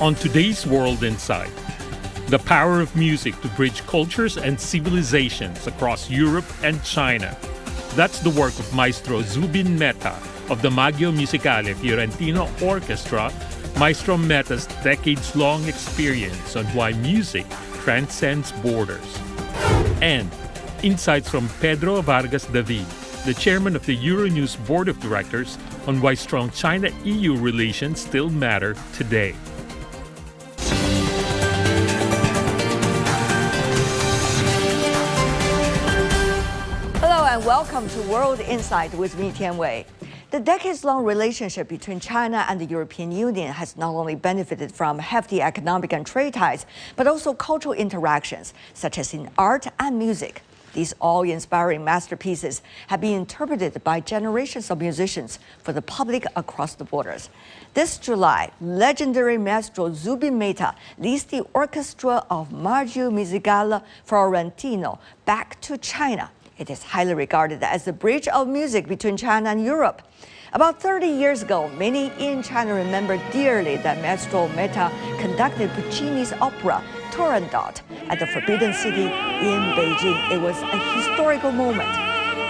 On today's World Insight, the power of music to bridge cultures and civilizations across Europe and China. That's the work of Maestro Zubin Mehta of the Maggio Musicale Fiorentino Orchestra, Maestro Mehta's decades-long experience on why music transcends borders. And insights from Pedro Vargas David, the chairman of the Euronews Board of Directors, on why strong China-EU relations still matter today. Hello and welcome to World Insight with me, Tian Wei. The decades-long relationship between China and the European Union has not only benefited from hefty economic and trade ties, but also cultural interactions, such as in art and music. These awe-inspiring masterpieces have been interpreted by generations of musicians for the public across the borders. This July, legendary Maestro Zubin Mehta leads the orchestra of Maggio Musicale Fiorentino back to China. It is highly regarded as the bridge of music between China and Europe. About 30 years ago, many in China remember dearly that Maestro Mehta conducted Puccini's opera Turandot at the Forbidden City in Beijing. It was a historical moment.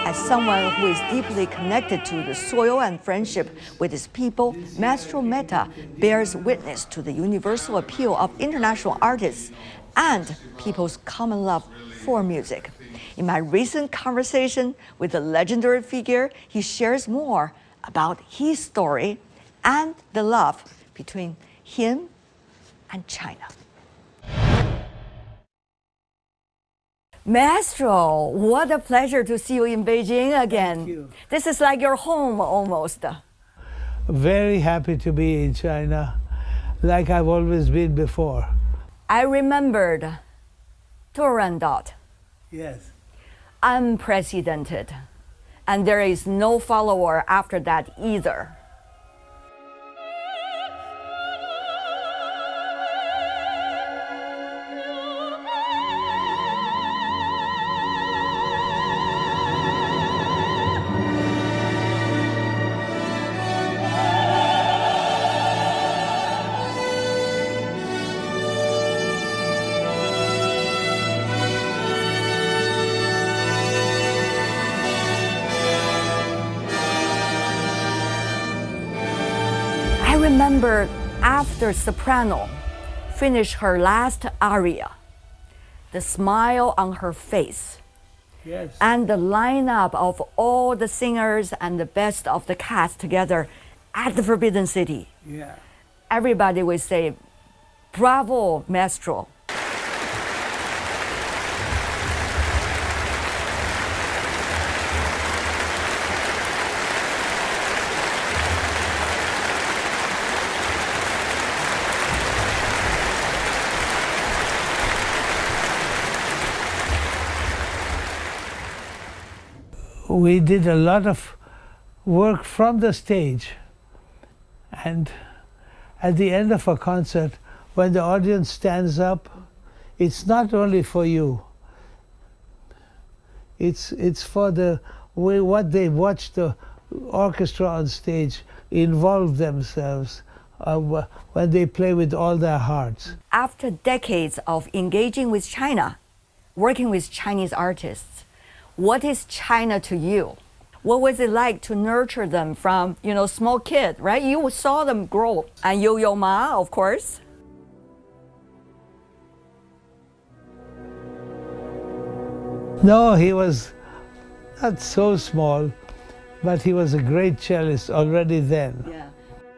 As someone who is deeply connected to the soil and friendship with his people, Maestro Mehta bears witness to the universal appeal of international artists and people's common love for music. In my recent conversation with the legendary figure, he shares more about his story and the love between him and China. Maestro, what a pleasure to see you in Beijing again. Thank you. This is like your home almost. Very happy to be in China, like I've always been before. I remembered Turandot, Yes. unprecedented, and there is no follower after that either. I remember after soprano finished her last aria, the smile on her face, Yes. and the lineup of all the singers and the best of the cast together at the Forbidden City. Yeah. Everybody would say, "Bravo, Maestro." We did a lot of work from the stage, and at the end of a concert, when the audience stands up, it's not only for you. It's for the way what they watch the orchestra on stage involve themselves when they play with all their hearts. After decades of engaging with China, working with Chinese artists, what is China to you? What was it like to nurture them from, small kid, right? You saw them grow. And Yo-Yo Ma, of course. No, he was not so small, but he was a great cellist already then. Yeah.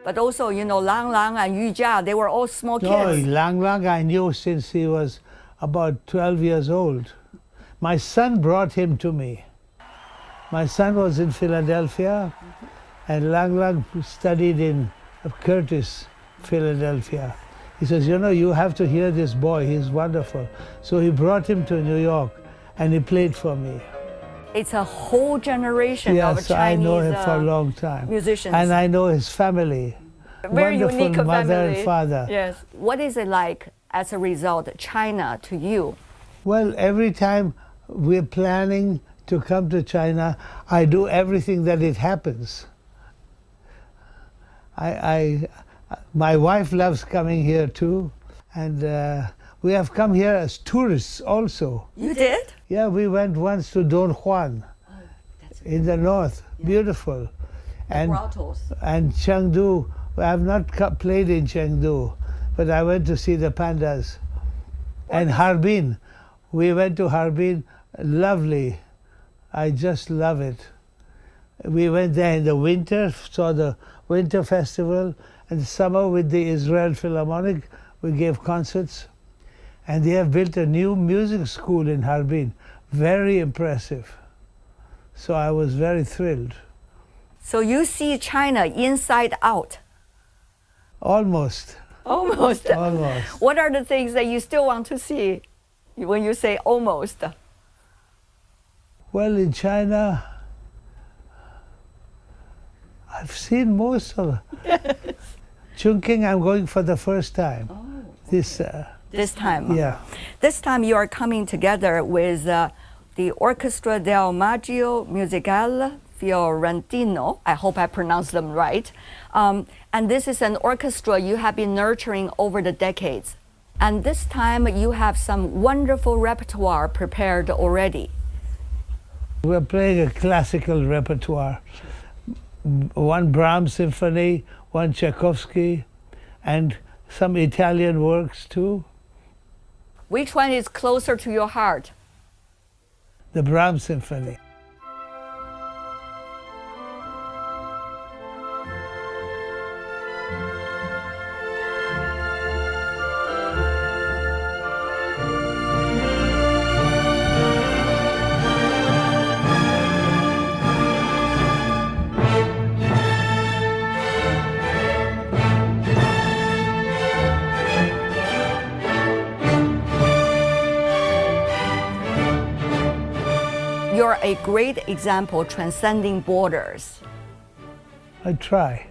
But also, Lang Lang and Yu Jia, they were all small kids. No, Lang Lang I knew since he was about 12 years old. My son brought him to me. My son was in Philadelphia, and Lang Lang studied in Curtis, Philadelphia. He says, you have to hear this boy, he's wonderful. So he brought him to New York, and he played for me. It's a whole generation of Yes, Chinese I know him for a long time. musicians. And I know his family. Very Wonderful unique mother family. and father. Yes. What is it like as a result, China to you? Well, every time we're planning to come to China, I do everything that it happens. I My wife loves coming here too. And we have come here as tourists also. You did? Yeah, we went once to Don Juan in the north. Yeah. Beautiful. And Chengdu. I have not played in Chengdu, but I went to see the pandas. And Harbin. We went to Harbin. Lovely. I just love it. We went there in the winter, saw the winter festival, and the summer with the Israel Philharmonic, we gave concerts. And they have built a new music school in Harbin. Very impressive. So I was very thrilled. So you see China inside out? Almost. Almost. Almost. What are the things that you still want to see when you say almost? Well, in China, I've seen most of it. Chungking, I'm going for the first time. Oh, okay. This time? Yeah. This time you are coming together with the Orchestra del Maggio Musicale Fiorentino. I hope I pronounced them right. And this is an orchestra you have been nurturing over the decades. And this time you have some wonderful repertoire prepared already. We're playing a classical repertoire. One Brahms symphony, one Tchaikovsky, and some Italian works too. Which one is closer to your heart? The Brahms symphony. You're a great example transcending borders. I try.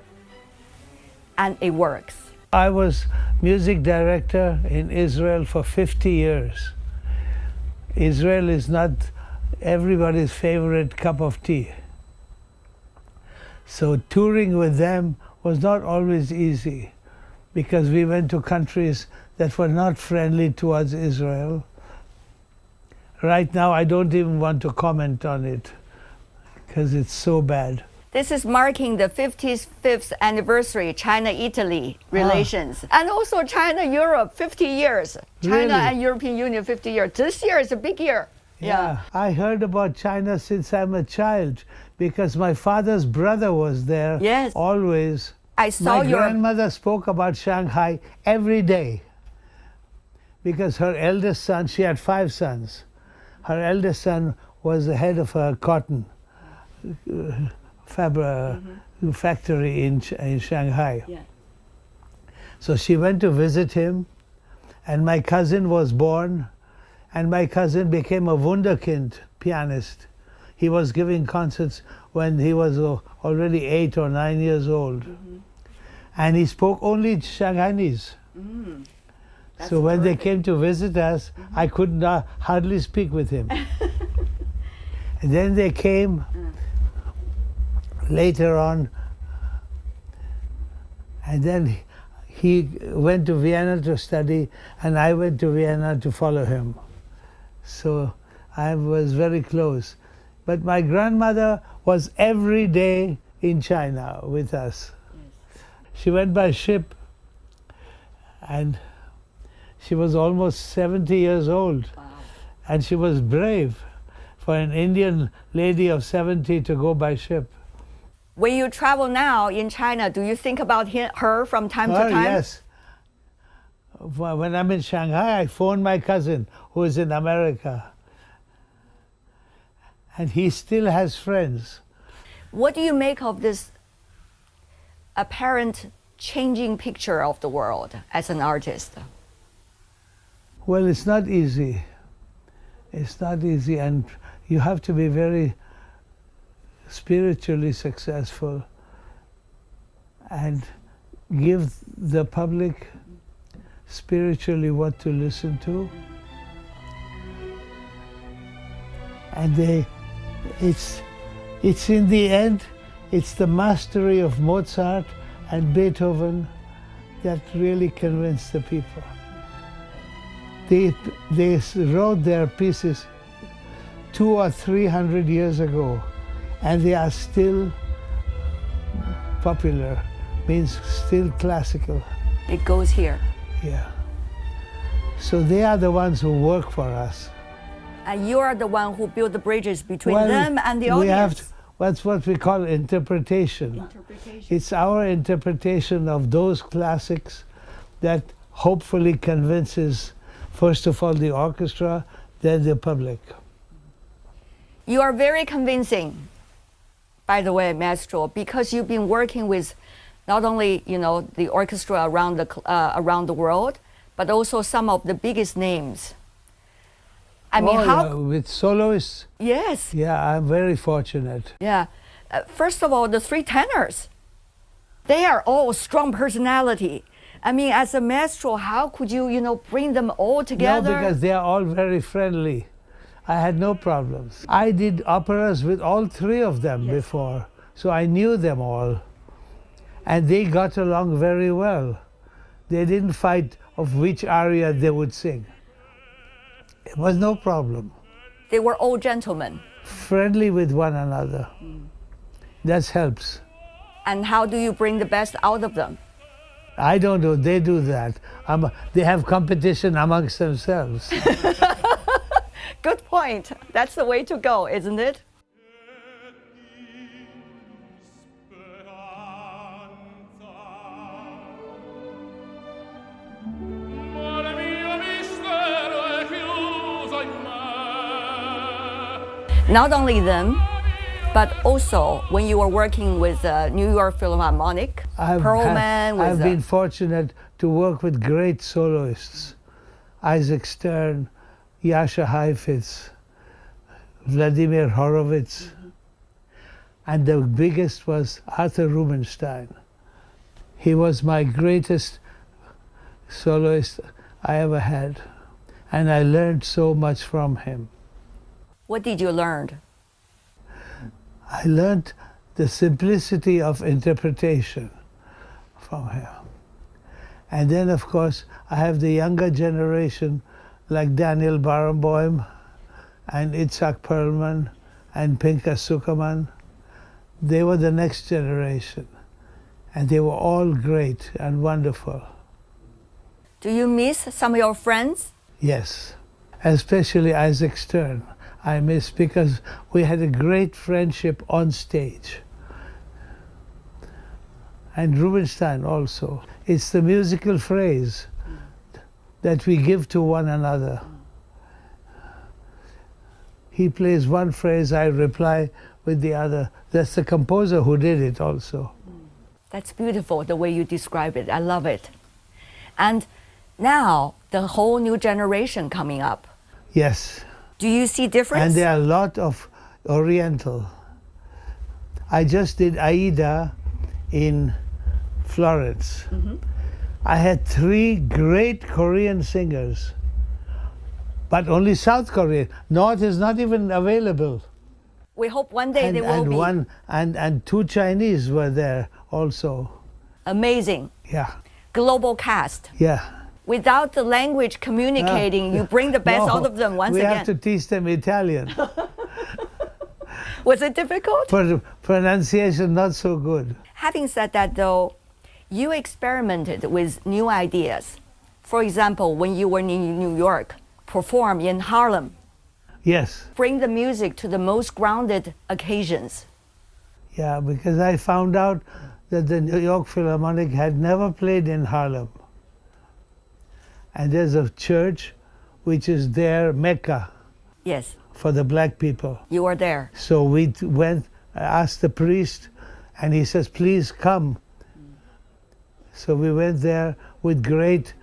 And it works. I was music director in Israel for 50 years. Israel is not everybody's favorite cup of tea. So touring with them was not always easy because we went to countries that were not friendly towards Israel. Right now, I don't even want to comment on it because it's so bad. This is marking the 55th anniversary China-Italy relations. And also China-Europe, 50 years. China Really? and European Union, 50 years. This year is a big year. Yeah. I heard about China since I'm a child because my father's brother was there. Yes. Always. I saw my grandmother spoke about Shanghai every day because her eldest son, she had 5 sons. Her eldest son was the head of a cotton factory in Shanghai. Yeah. So she went to visit him, and my cousin was born, and my cousin became a wunderkind pianist. He was giving concerts when he was already 8 or 9 years old. And he spoke only Shanghainese. So when they came to visit us, I could not hardly speak with him. And then they came later on, and then he went to Vienna to study, and I went to Vienna to follow him. So I was very close. But my grandmother was every day in China with us. She went by ship, and she was almost 70 years old. Wow. And she was brave for an Indian lady of 70 to go by ship. When you travel now in China, do you think about her from time to time? Yes. When I'm in Shanghai, I phone my cousin who is in America. And he still has friends. What do you make of this apparent changing picture of the world as an artist? Well, it's not easy. It's not easy, and you have to be very spiritually successful and give the public spiritually what to listen to. And it's in the end, it's the mastery of Mozart and Beethoven that really convinced the people. They wrote their pieces 200 or 300 years ago, and they are still popular, means still classical. It goes here. Yeah. So they are the ones who work for us. And you are the one who built the bridges between them and the audience. That's what we call interpretation. It's our interpretation of those classics that hopefully convinces, first of all, the orchestra, then the public. You are very convincing, by the way, Maestro, because you've been working with not only, you know, the orchestra around the world, but also some of the biggest names. I mean, with soloists? Yes. Yeah, I'm very fortunate. Yeah. First of all, the three tenors, they are all strong personality. I mean, as a maestro, how could you, you know, bring them all together? No, because they are all very friendly. I had no problems. I did operas with all three of them before, so I knew them all. And they got along very well. They didn't fight of which aria they would sing. It was no problem. They were all gentlemen. Friendly with one another. That helps. And how do you bring the best out of them? I don't know, they do that. They have competition amongst themselves. Good point. That's the way to go, isn't it? Not only them, but also when you were working with New York Philharmonic, Perlman. I've been fortunate to work with great soloists. Isaac Stern, Jascha Heifetz, Vladimir Horowitz, and the biggest was Arthur Rubinstein. He was my greatest soloist I ever had, and I learned so much from him. What did you learn? I learned the simplicity of interpretation from him. And then, of course, I have the younger generation like Daniel Barenboim and Itzhak Perlman and Pinchas Zuckerman. They were the next generation, and they were all great and wonderful. Do you miss some of your friends? Yes, especially Isaac Stern. I miss because we had a great friendship on stage. And Rubinstein also. It's the musical phrase that we give to one another. He plays one phrase, I reply with the other. That's the composer who did it also. That's beautiful, the way you describe it. I love it. And now, the whole new generation coming up. Yes. Do you see difference? And there are a lot of Oriental. I just did Aida in Florence. I had 3 great Korean singers, but only South Korean. North is not even available. We hope one day they will be. And 2 Chinese were there also. Amazing. Yeah. Global cast. Yeah. Without the language communicating, you bring the best out of them once again. We have to teach them Italian. Was it difficult? Pronunciation not so good. Having said that, though, you experimented with new ideas. For example, when you were in New York, perform in Harlem. Yes. Bring the music to the most grounded occasions. Yeah, because I found out that the New York Philharmonic had never played in Harlem. And there's a church which is their Mecca. Yes. For the black people. You were there. So we went, I asked the priest, and he says, please come. So we went there with great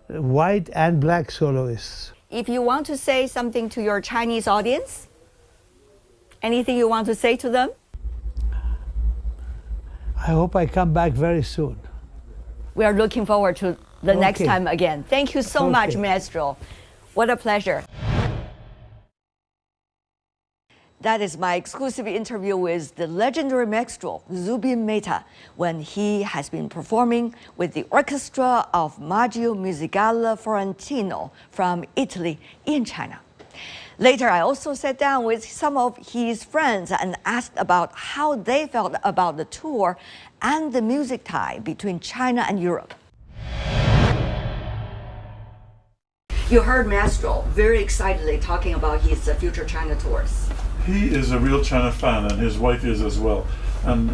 white and black soloists. If you want to say something to your Chinese audience, anything you want to say to them? I hope I come back very soon. We are looking forward to the next time again. Thank you so much, Maestro. What a pleasure. That is my exclusive interview with the legendary Maestro Zubin Mehta when he has been performing with the orchestra of Maggio Musicale Fiorentino from Italy in China. Later, I also sat down with some of his friends and asked about how they felt about the tour and the music tie between China and Europe. You heard Maestro very excitedly talking about his future China tours. He is a real China fan, and his wife is as well. And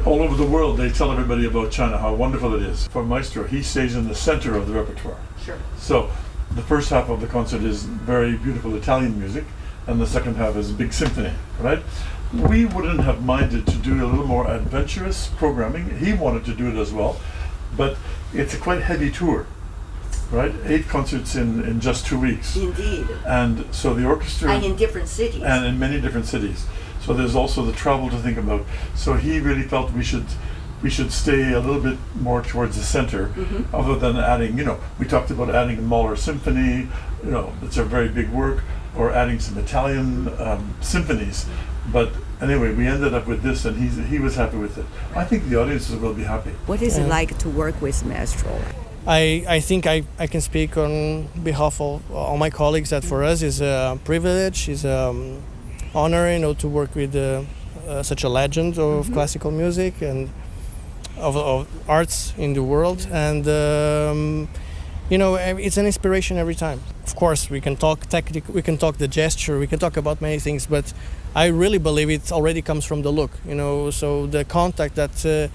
all over the world, they tell everybody about China, how wonderful it is. For Maestro, he stays in the center of the repertoire. Sure. So the first half of the concert is very beautiful Italian music, and the second half is a big symphony, right? We wouldn't have minded to do a little more adventurous programming. He wanted to do it as well, but it's a quite heavy tour. Right, 8 concerts in just 2 weeks. Indeed. And so the orchestra... And in different cities. And in many different cities. So there's also the travel to think about. So he really felt we should stay a little bit more towards the center, other than adding, we talked about adding a Mahler symphony, it's a very big work, or adding some Italian symphonies. But anyway, we ended up with this, and he was happy with it. I think the audiences will be happy. What is it like to work with Maestro? I think I can speak on behalf of all my colleagues that for us is a privilege, is an honor, to work with such a legend of classical music and of arts in the world. And it's an inspiration every time. Of course, we can talk technique, we can talk the gesture, we can talk about many things, but I really believe it already comes from the look. So the contact that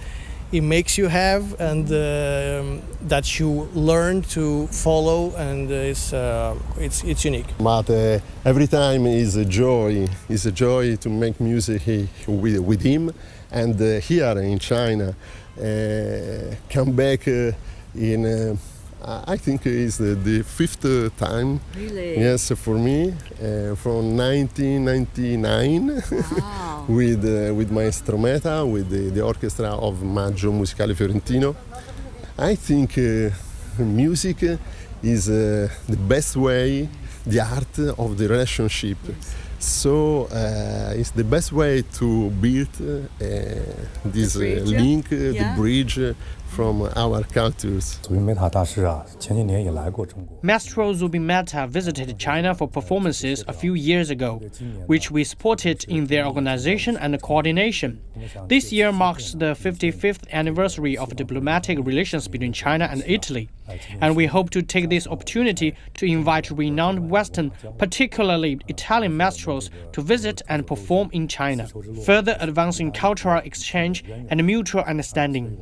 it makes you have, and that you learn to follow, and it's unique. But every time is a joy. It's a joy to make music with him, and here in China, come back in. I think it's the 5th time. Really? Yes, for me, from 1999, Wow. with Maestro Mehta, with the orchestra of Maggio Musicale Fiorentino. I think music is the best way, the art of the relationship. So it's the best way to build this link, the bridge from our cultures. Maestro Zubin Mehta visited China for performances a few years ago, which we supported in their organization and coordination. This year marks the 55th anniversary of diplomatic relations between China and Italy, and we hope to take this opportunity to invite renowned Western, particularly Italian maestros, to visit and perform in China, further advancing cultural exchange and mutual understanding.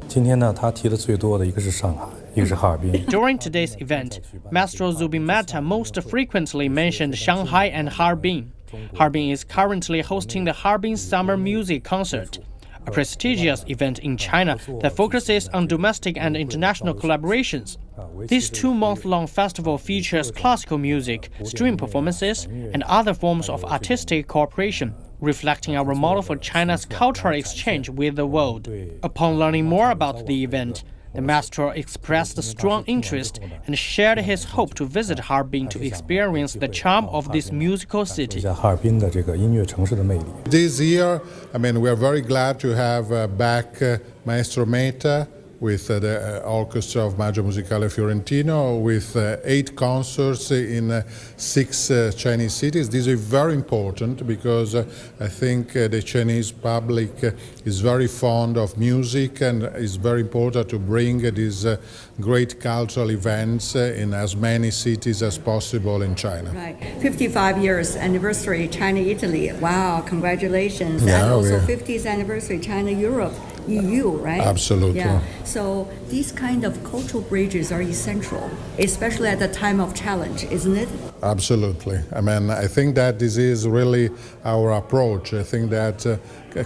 During today's event, Maestro Zubin Mehta most frequently mentioned Shanghai and Harbin. Harbin is currently hosting the Harbin Summer Music Concert, a prestigious event in China that focuses on domestic and international collaborations. This 2-month-long festival features classical music, stream performances, and other forms of artistic cooperation, reflecting our model for China's cultural exchange with the world. Upon learning more about the event, the maestro expressed strong interest and shared his hope to visit Harbin to experience the charm of this musical city. This year, we are very glad to have back Maestro Mehta with the orchestra of Maggio Musicale Fiorentino, with 8 concerts in 6 Chinese cities. This is very important because I think the Chinese public is very fond of music, and it's very important to bring these great cultural events in as many cities as possible in China. Right. 55 years anniversary China-Italy. Wow, congratulations. Yeah, and also 50th anniversary China-Europe. EU, right? Absolutely. Yeah. So these kind of cultural bridges are essential, especially at the time of challenge, isn't it? Absolutely. I think that this is really our approach. I think that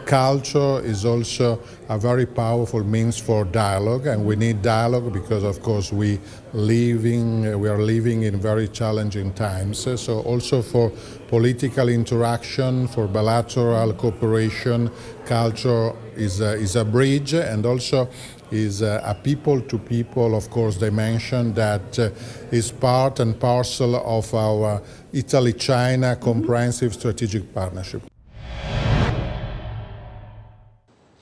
culture is also a very powerful means for dialogue, and we need dialogue because, of course, we are living in very challenging times. So also for political interaction, for bilateral cooperation, culture is a bridge, and also is a people-to-people, of course, dimension that is part and parcel of our Italy-China comprehensive strategic partnership.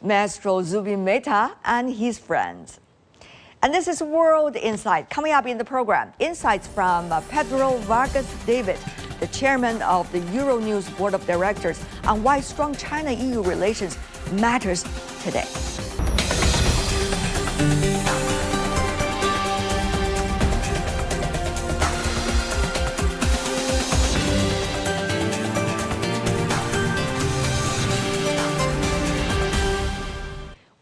Maestro Zubin Mehta and his friends. And this is World Insight. Coming up in the program, insights from Pedro Vargas David, the chairman of the Euronews Board of Directors, on why strong China-EU relations matters today.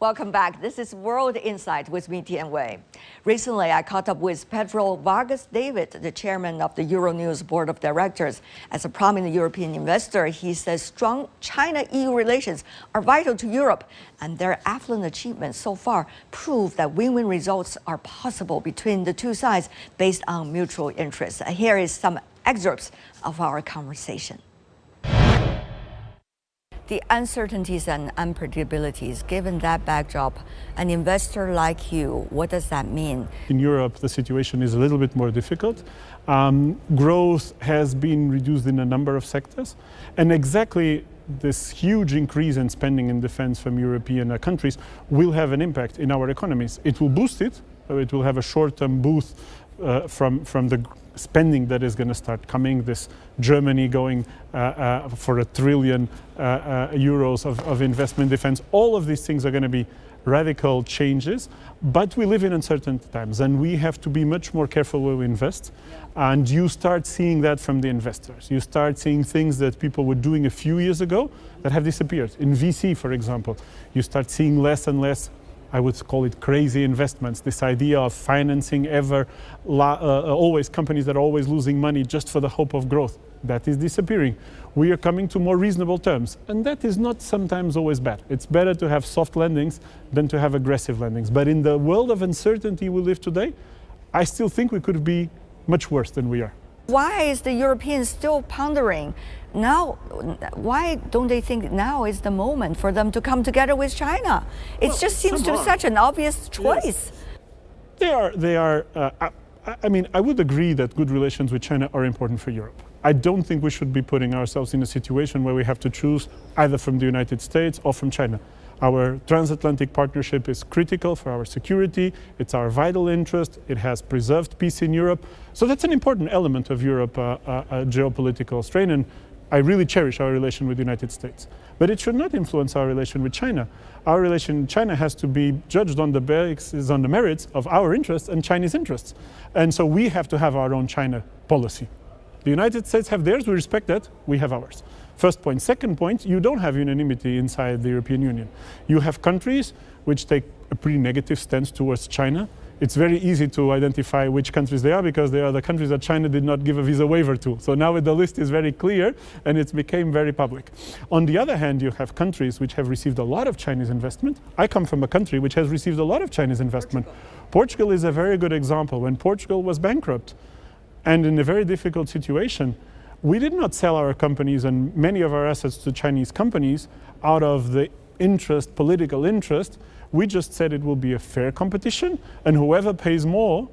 Welcome back. This is World Insight with me, Tian Wei. Recently, I caught up with Pedro Vargas David, the chairman of the Euronews Board of Directors. As a prominent European investor, he says strong China-EU relations are vital to Europe, and their affluent achievements so far prove that win-win results are possible between the two sides based on mutual interests. Here is some excerpts of our conversation. The uncertainties and unpredictabilities, given that backdrop, an investor like you, what does that mean? In Europe, the situation is a little bit more difficult. Growth has been reduced in a number of sectors, and exactly this huge increase in spending in defense from European countries will have an impact in our economies. It will boost it, it will have a short-term boost from the spending that is going to start coming. This Germany going for €1 trillion of investment defense. All of these things are going to be radical changes, but we live in uncertain times and we have to be much more careful where we invest. And you start seeing that from the investors. You start seeing things that people were doing a few years ago that have disappeared. In VC, for example, you start seeing less and less, I would call it crazy investments, this idea of financing always companies that are always losing money just for the hope of growth. That is disappearing. We are coming to more reasonable terms, and that is not sometimes always bad. It's better to have soft landings than to have aggressive landings. But in the world of uncertainty we live today, I still think we could be much worse than we are. Why is the Europeans still pondering now? Why don't they think now is the moment for them to come together with China? It just seems to be such an obvious choice. Yes. They are. I mean, I would agree that good relations with China are important for Europe. I don't think we should be putting ourselves in a situation where we have to choose either from the United States or from China. Our transatlantic partnership is critical for our security. It's our vital interest. It has preserved peace in Europe. So that's an important element of Europe, geopolitical strain. And I really cherish our relation with the United States. But it should not influence our relation with China. Our relation with China has to be judged on the basis, on the merits of our interests and Chinese interests. And so we have to have our own China policy. The United States have theirs, we respect that, we have ours. First point. Second point, you don't have unanimity inside the European Union. You have countries which take a pretty negative stance towards China. It's very easy to identify which countries they are because they are the countries that China did not give a visa waiver to. So now the list is very clear and it's became very public. On the other hand, you have countries which have received a lot of Chinese investment. I come from a country which has received a lot of Chinese investment. Portugal is a very good example. When Portugal was bankrupt and in a very difficult situation, we did not sell our companies and many of our assets to Chinese companies out of the interest, political interest. We just said it will be a fair competition and whoever pays more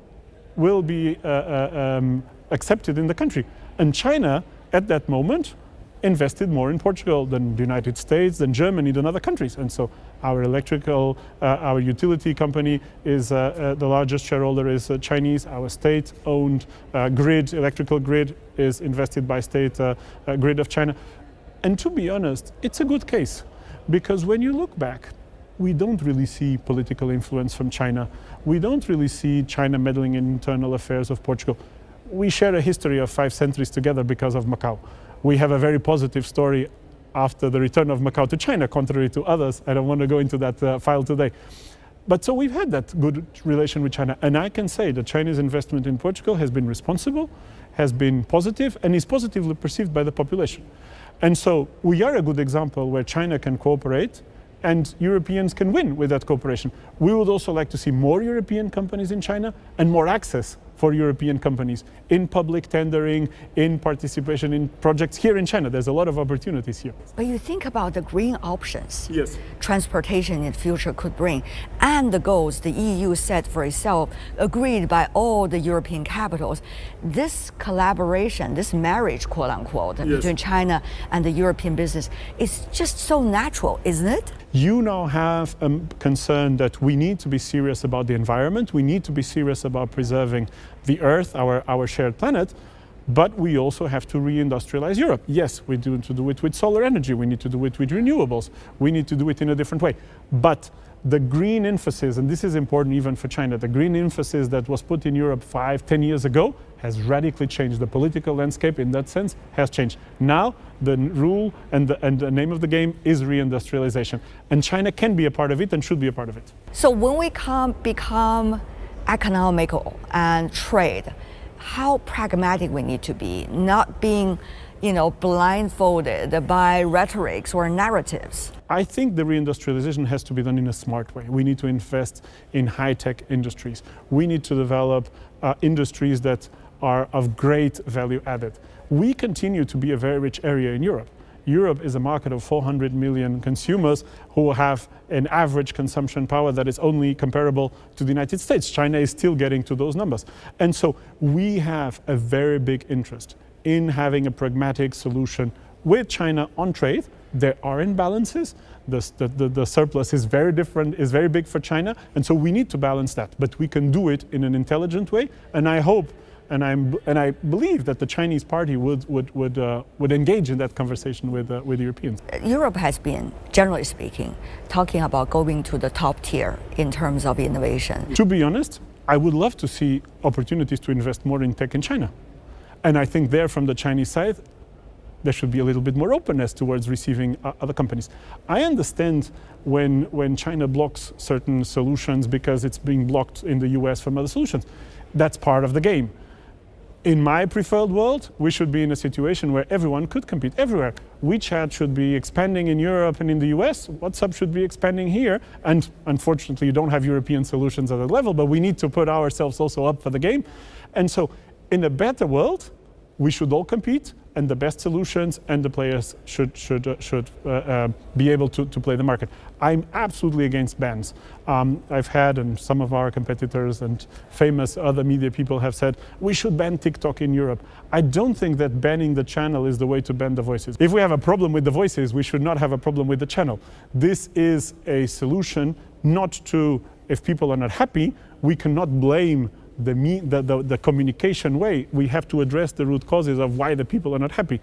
will be accepted in the country. And China, at that moment, invested more in Portugal than the United States, than Germany, than other countries. And so our our utility company is the largest shareholder is Chinese. Our state-owned electrical grid is invested by state grid of China. And to be honest, it's a good case because when you look back, we don't really see political influence from China. We don't really see China meddling in internal affairs of Portugal. We share a history of 5 centuries together because of Macau. We have a very positive story after the return of Macau to China, contrary to others. I don't want to go into that file today. But so we've had that good relation with China. And I can say the Chinese investment in Portugal has been responsible, has been positive, and is positively perceived by the population. And so we are a good example where China can cooperate and Europeans can win with that cooperation. We would also like to see more European companies in China and more access for European companies in public tendering, in participation in projects here in China. There's a lot of opportunities here. But you think about the green options Yes. transportation in the future could bring, and the goals the EU set for itself, agreed by all the European capitals. This collaboration, this marriage, quote unquote, Yes. between China and the European business is just so natural, isn't it? You now have a concern that we need to be serious about the environment, we need to be serious about preserving the earth, our shared planet, but we also have to reindustrialize Europe. Yes, we need to do it with solar energy, we need to do it with renewables, we need to do it in a different way. But the green emphasis, and this is important even for China, the green emphasis that was put in Europe 5-10 years ago has radically changed. The political landscape in that sense has changed. Now the rule and the name of the game is reindustrialization. And China can be a part of it and should be a part of it. So when we become economical and trade, how pragmatic we need to be, not being blindfolded by rhetorics or narratives. I think the reindustrialization has to be done in a smart way. We need to invest in high-tech industries. We need to develop industries that are of great value added. We continue to be a very rich area in Europe. Europe is a market of 400 million consumers who have an average consumption power that is only comparable to the United States. China is still getting to those numbers. And so we have a very big interest in having a pragmatic solution with China on trade. There are imbalances. The surplus is very different, is very big for China, and so we need to balance that. But we can do it in an intelligent way, and I hope and I believe that the Chinese party would engage in that conversation with the Europeans. Europe has been, generally speaking, talking about going to the top tier in terms of innovation. To be honest, I would love to see opportunities to invest more in tech in China. And I think there, from the Chinese side, there should be a little bit more openness towards receiving other companies. I understand when China blocks certain solutions because it's being blocked in the US from other solutions. That's part of the game. In my preferred world, we should be in a situation where everyone could compete everywhere. WeChat should be expanding in Europe and in the US. WhatsApp should be expanding here. And unfortunately, you don't have European solutions at that level, but we need to put ourselves also up for the game. And so in a better world, we should all compete, and the best solutions and the players should be able to play the market. I'm absolutely against bans. I've had, and some of our competitors and famous other media people have said, we should ban TikTok in Europe. I don't think that banning the channel is the way to ban the voices. If we have a problem with the voices, we should not have a problem with the channel. This is a solution not to, if people are not happy, we cannot blame the communication way. We have to address the root causes of why the people are not happy.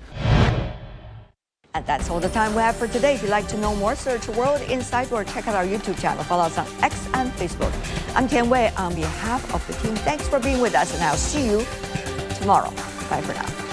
And that's all the time we have for today. If you'd like to know more, search World Insight or check out our YouTube channel. Follow us on X and Facebook. I'm Tian Wei on behalf of the team. Thanks for being with us, and I'll see you tomorrow. Bye for now.